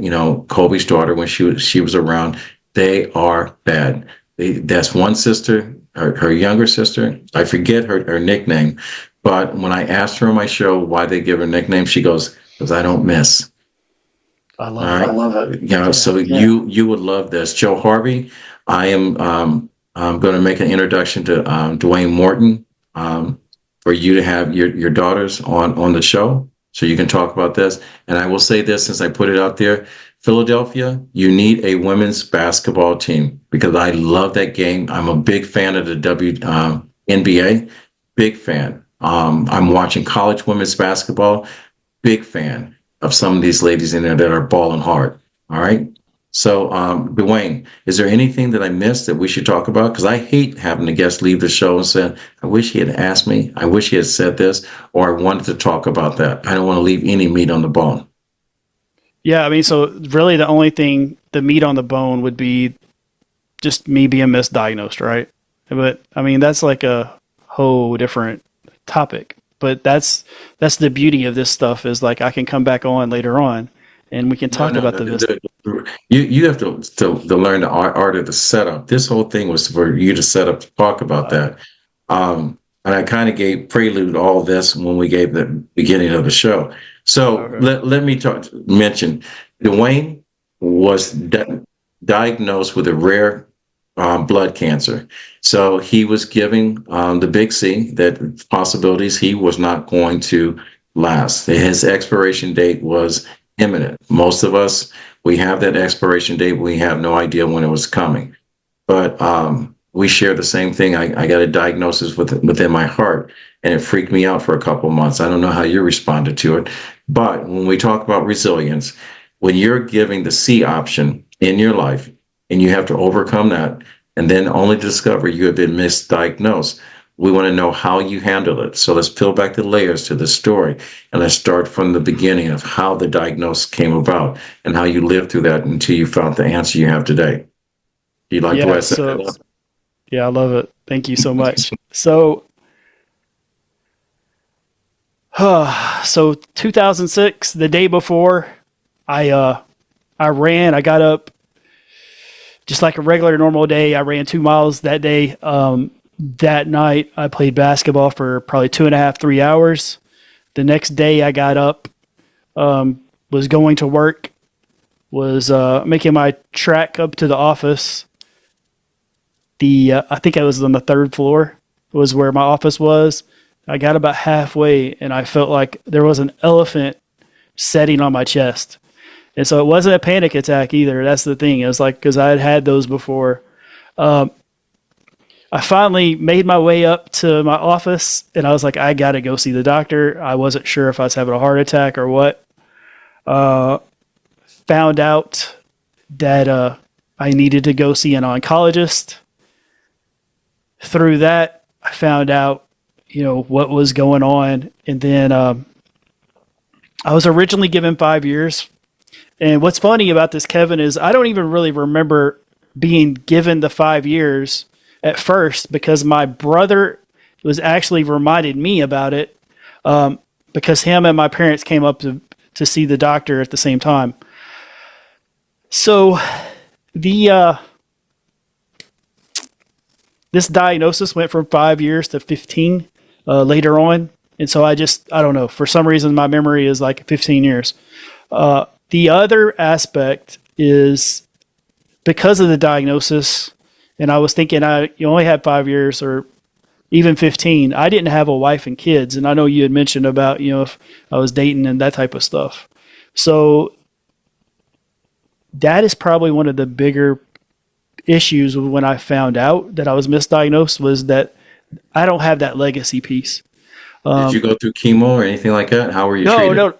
Kobe's daughter when she was around. They are bad. That's one sister, her younger sister. I forget her nickname, but when I asked her on my show why they give her a nickname, she goes, "Because I don't miss." I All love it. right. I love it. So Yeah. you would love this. Joe Harvey, I am I'm going to make an introduction to Dwayne Morton for you to have your daughters on the show so you can talk about this. And I will say this, since I put it out there, Philadelphia, you need a women's basketball team, because I love that game. I'm a big fan of the NBA, big fan. I'm watching college women's basketball, big fan of some of these ladies in there that are balling hard. All right. So, Dwayne, is there anything that I missed that we should talk about? Because I hate having the guests leave the show and say, I wish he had asked me. I wish he had said this, or I wanted to talk about that. I don't want to leave any meat on the bone. Yeah, I mean, so really the only thing, the meat on the bone would be just me being misdiagnosed, right? But I mean, that's like a whole different topic. But that's the beauty of this stuff is like I can come back on later on and we can talk about the You have to learn the art of the setup. This whole thing was for you to set up to talk about that. And I kind of gave prelude all this when we gave the beginning of the show. So Okay. let me mention Dwayne was diagnosed with a rare blood cancer. So he was giving the big C that possibilities he was not going to last. His expiration date was imminent. Most of us, we have that expiration date. We have no idea when it was coming. But we share the same thing. I got a diagnosis within my heart, and it freaked me out for a couple of months. I don't know how you responded to it. But when we talk about resilience, when you're giving the C option in your life, and you have to overcome that, and then only discover you have been misdiagnosed, we want to know how you handle it. So let's peel back the layers to the story, and let's start from the beginning of how the diagnosis came about and how you lived through that until you found the answer you have today. Do you like the way I said that? Yeah, I love it. Thank you so much. So, so 2006, the day before, I ran. I got up just like a regular normal day. I ran 2 miles that day. That night, I played basketball for probably 2.5, 3 hours. The next day, I got up, was going to work, was making my trek up to the office. I think I was on the 3rd floor was where my office was. I got about halfway and I felt like there was an elephant setting on my chest. And so it wasn't a panic attack either. That's the thing. It was like, cause I had had those before. I finally made my way up to my office and I was like, I got to go see the doctor. I wasn't sure if I was having a heart attack or what. Found out that, I needed to go see an oncologist. Through that, I found out, what was going on. And then I was originally given 5 years. And what's funny about this, Kevin, is I don't even really remember being given the 5 years at first because my brother was actually reminded me about it because him and my parents came up to see the doctor at the same time. So this diagnosis went from 5 years to 15 later on. And so I don't know, for some reason, my memory is like 15 years. The other aspect is because of the diagnosis, and I was thinking you only had 5 years or even 15. I didn't have a wife and kids. And I know you had mentioned about, if I was dating and that type of stuff. So that is probably one of the bigger issues when I found out that I was misdiagnosed was that I don't have that legacy piece. Did you go through chemo or anything like that? How were you treated? No.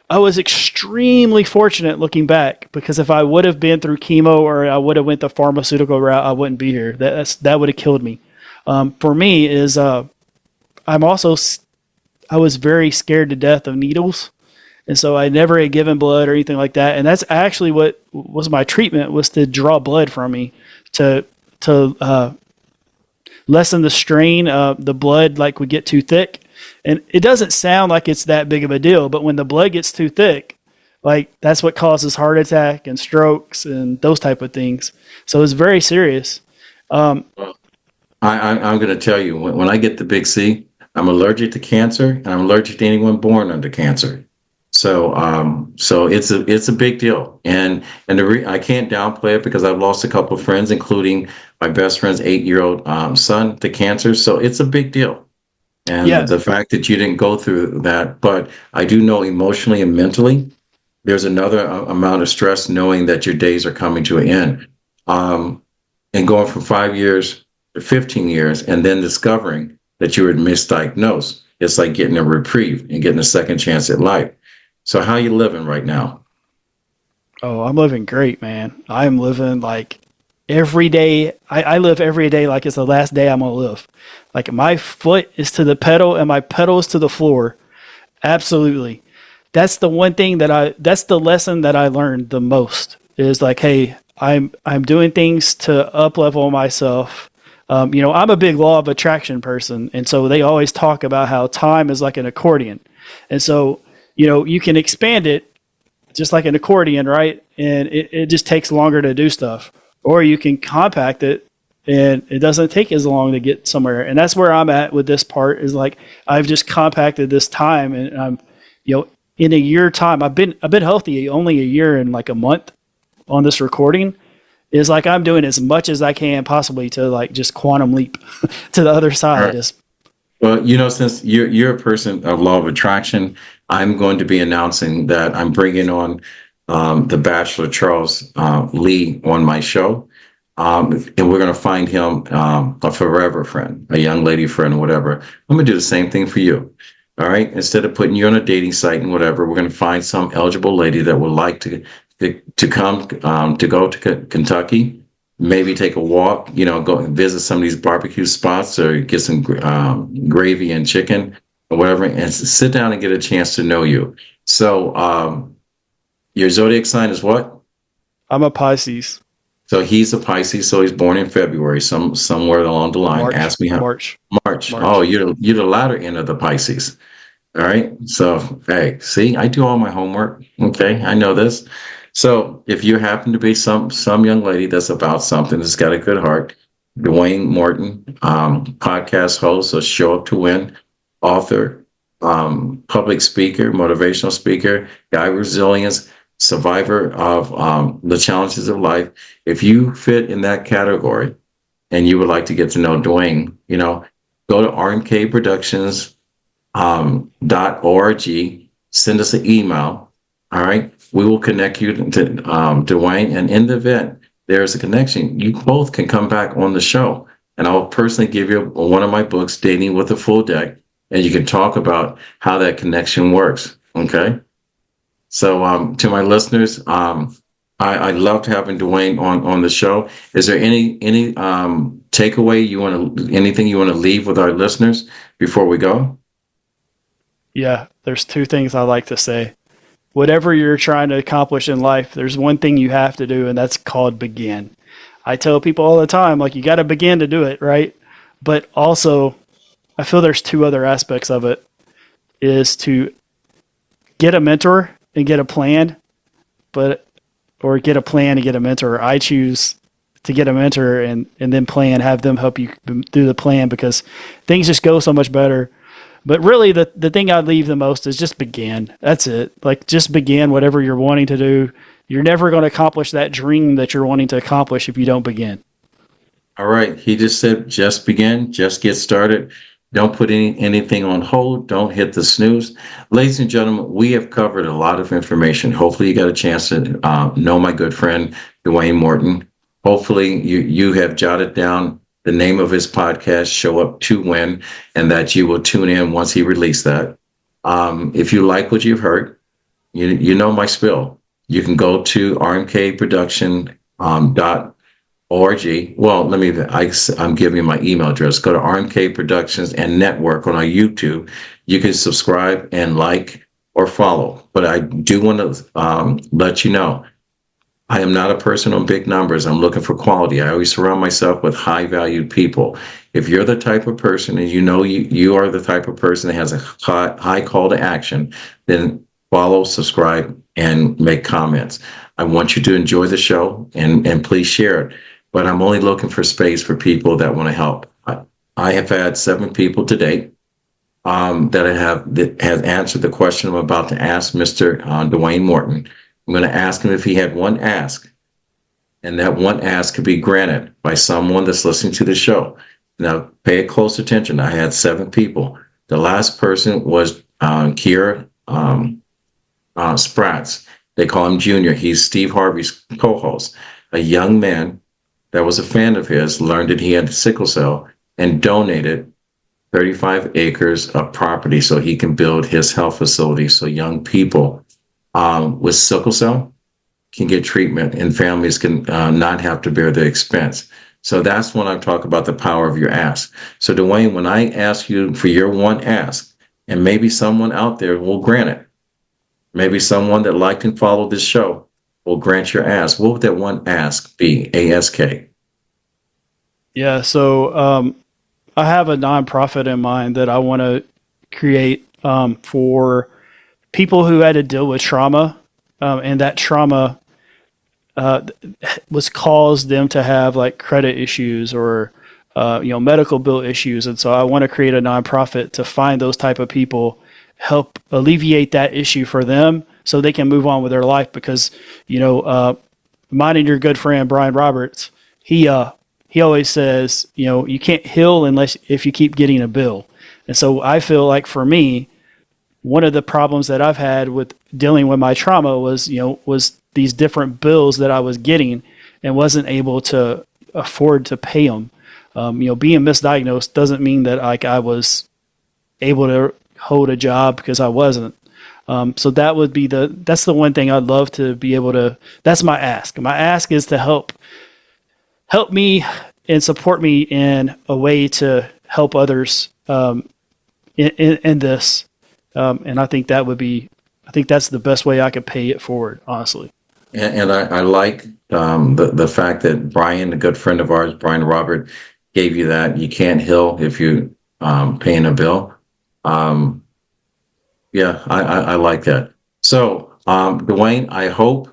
I was extremely fortunate looking back because if I would have been through chemo or I would have went the pharmaceutical route, I wouldn't be here. That would have killed me. For me is I was very scared to death of needles. And so I never had given blood or anything like that. And that's actually what was my treatment was to draw blood from me to lessen the strain. The blood would get too thick. And it doesn't sound like it's that big of a deal, but when the blood gets too thick, that's what causes heart attack and strokes and those type of things. So it's very serious. I'm going to tell you, when I get the big C, I'm allergic to cancer and I'm allergic to anyone born under cancer. So it's a big deal, and I can't downplay it because I've lost a couple of friends, including my best friend's 8-year-old son to cancer. So it's a big deal, and the fact that you didn't go through that, but I do know emotionally and mentally, there's another amount of stress knowing that your days are coming to an end, and going from 5 years to 15 years, and then discovering that you were misdiagnosed. It's like getting a reprieve and getting a second chance at life. So how you living right now? Oh, I'm living great, man. I'm living every day. I live every day like it's the last day I'm going to live. My foot is to the pedal and my pedal is to the floor. Absolutely. That's the one thing that's the lesson that I learned the most is hey, I'm doing things to up level myself. I'm a big law of attraction person, and so they always talk about how time is like an accordion, and so you can expand it just like an accordion, right? And it just takes longer to do stuff, or you can compact it, and it doesn't take as long to get somewhere. And that's where I'm at with this part. Is like I've just compacted this time, and I'm in a year time. I've been healthy only a year and like a month on this recording. Is like I'm doing as much as I can possibly to like just quantum leap to the other side. Right. Just Well, since you're a person of law of attraction, I'm going to be announcing that I'm bringing on the Bachelor Charles Lee on my show, and we're going to find him a forever friend, a young lady friend, whatever. I'm going to do the same thing for you. All right. Instead of putting you on a dating site and whatever, we're going to find some eligible lady that would like to come to go to Kentucky, maybe take a walk, go and visit some of these barbecue spots or get some gravy and chicken or whatever, and sit down and get a chance to know you. So your zodiac sign is what? I'm a Pisces. So he's a Pisces, so he's born in February, somewhere along the line. March. Ask me how. March. March. Oh, you're the latter end of the Pisces. All right. So, hey, see, I do all my homework. Okay. I know this. So if you happen to be some young lady that's about something, that's got a good heart, Dwayne Morton, podcast host, so Show Up to Win, author, public speaker, motivational speaker, guy with resilience, survivor of the challenges of life. If you fit in that category and you would like to get to know Dwayne, go to rmkproductions.org, send us an email. All right. We will connect you to Dwayne. And in the event there's a connection, you both can come back on the show. And I'll personally give you one of my books, Dating with a Full Deck, and you can talk about how that connection works. Okay. So to my listeners, I loved having Dwayne on the show. Is there any takeaway anything you want to leave with our listeners before we go? Yeah, there's two things I like to say. Whatever you're trying to accomplish in life, there's one thing you have to do, and that's called begin. I tell people all the time, like, you got to begin to do it, right? But also, I feel there's two other aspects of it, is to get a mentor and get a plan, or get a plan and get a mentor. I choose to get a mentor and then have them help you do the plan, because things just go so much better. But really, the thing I'd leave the most is just begin. That's it. Like, just begin whatever you're wanting to do. You're never going to accomplish that dream that you're wanting to accomplish if you don't begin. All right. He just said, just begin, just get started. Don't put anything on hold. Don't hit the snooze. Ladies and gentlemen, we have covered a lot of information. Hopefully you got a chance to know my good friend, Dwayne Morton. Hopefully you have jotted down the name of his podcast, Show Up to Win, and that you will tune in once he released that. If you like what you've heard, you know my spiel. You can go to rmkproduction.org. Well, I'm giving you my email address. Go to RMK Productions and Network on our YouTube. You can subscribe and like or follow. But I do want to let you know, I am not a person on big numbers. I'm looking for quality. I always surround myself with high-valued people. If you're the type of person, and you are the type of person that has a high call to action, then follow, subscribe, and make comments. I want you to enjoy the show and please share it. But I'm only looking for space for people that want to help. I have had 7 people to date that have answered the question I'm about to ask Mr. Dwayne Morton. I'm going to ask him if he had one ask, and that one ask could be granted by someone that's listening to the show. Now, pay close attention. I had 7 people. The last person was Kiera Spratz. They call him Junior. He's Steve Harvey's co-host. A young man that was a fan of his learned that he had sickle cell and donated 35 acres of property so he can build his health facility so young people with sickle cell can get treatment and families can not have to bear the expense. So that's when I talk about the power of your ask. So Dwayne, when I ask you for your one ask, and maybe someone out there will grant it, maybe someone that liked and followed this show will grant your ask. What would that one ask be? ASK. Yeah. So I have a nonprofit in mind that I want to create for people who had to deal with trauma, and that trauma was caused them to have like credit issues or medical bill issues. And so I want to create a nonprofit to find those type of people, help alleviate that issue for them so they can move on with their life. Because mine and your good friend Brian Roberts, he always says, you can't heal unless if you keep getting a bill. And so I feel like for me, one of the problems that I've had with dealing with my trauma was these different bills that I was getting and wasn't able to afford to pay them. Being misdiagnosed doesn't mean that like I was able to hold a job, because I wasn't. So that would be that's the one thing I'd love to be able to. That's my ask. My ask is to help me and support me in a way to help others in this. And I think that's the best way I could pay it forward, honestly. And I like the fact that Brian, a good friend of ours, Brian Robert, gave you that. You can't heal if you paying a bill. Yeah, I like that. So, Dwayne, I hope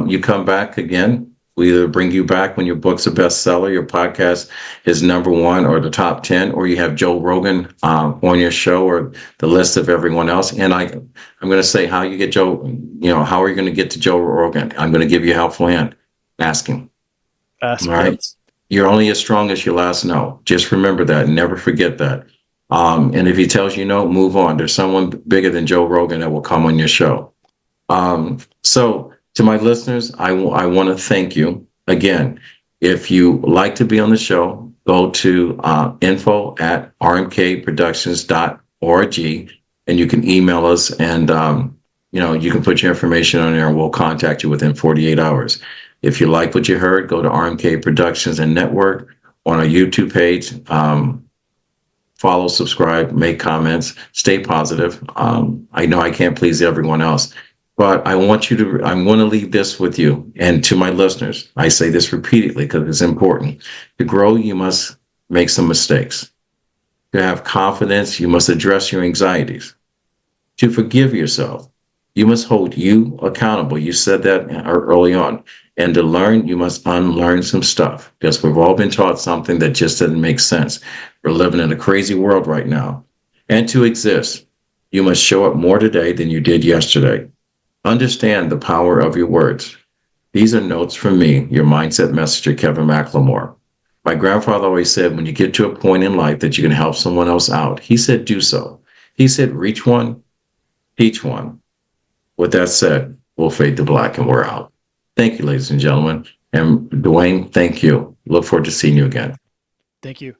you come back again. We either bring you back when your book's a bestseller, your podcast is number one or the top 10, or you have Joe Rogan on your show, or the list of everyone else. And I'm going to say how you get Joe, how are you going to get to Joe Rogan? I'm going to give you a helpful hand. Ask him. Ask. All right. You're only as strong as your last no. Just remember that. Never forget that. And if he tells you no, move on. There's someone bigger than Joe Rogan that will come on your show. So to my listeners, I want to thank you again. If you like to be on the show, go to info@rmkproductions.org, and you can email us, and you can put your information on there, and we'll contact you within 48 hours. If you like what you heard, go to RMK Productions and Network on our YouTube page. Follow, subscribe, make comments, stay positive. I know I can't please everyone else, but I'm going to leave this with you and to my listeners. I say this repeatedly because it's important. To grow, you must make some mistakes. To have confidence, you must address your anxieties. To forgive yourself, you must hold you accountable. You said that early on. And to learn, you must unlearn some stuff, because we've all been taught something that just doesn't make sense. We're living in a crazy world right now. And to exist, you must show up more today than you did yesterday. Understand the power of your words. These are notes from me, your mindset messenger, Kevin McLemore. My grandfather always said, when you get to a point in life that you can help someone else out, he said, do so. He said, reach one, teach one. With that said, we'll fade to black and we're out. Thank you, ladies and gentlemen. And Dwayne, thank you. Look forward to seeing you again. Thank you.